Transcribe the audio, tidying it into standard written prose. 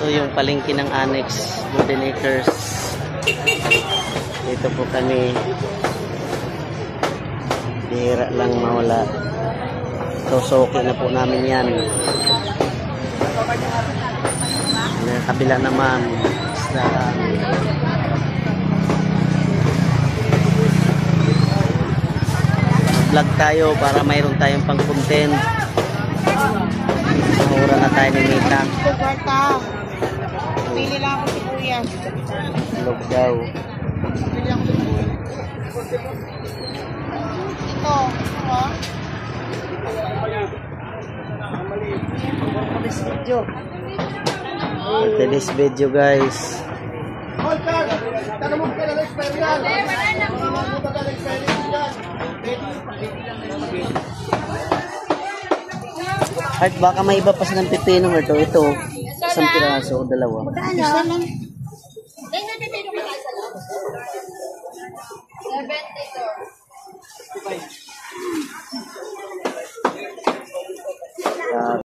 Ito yung palengke ng Annex Golden Acres. Dito po kami. Bihira lang mawala. Susuki na po namin yan. Kabila naman. Vlog tayo para mayroon tayong pang content. Mura na tayo ni Mita. Pili lang ako si Kuya. Vlog daw. Pili lang ako si Kuya. Ito. Ito this video guys. Heart, baka may iba pa silang pipino ito. Ito, isang piraso o dalawa. Isa lang.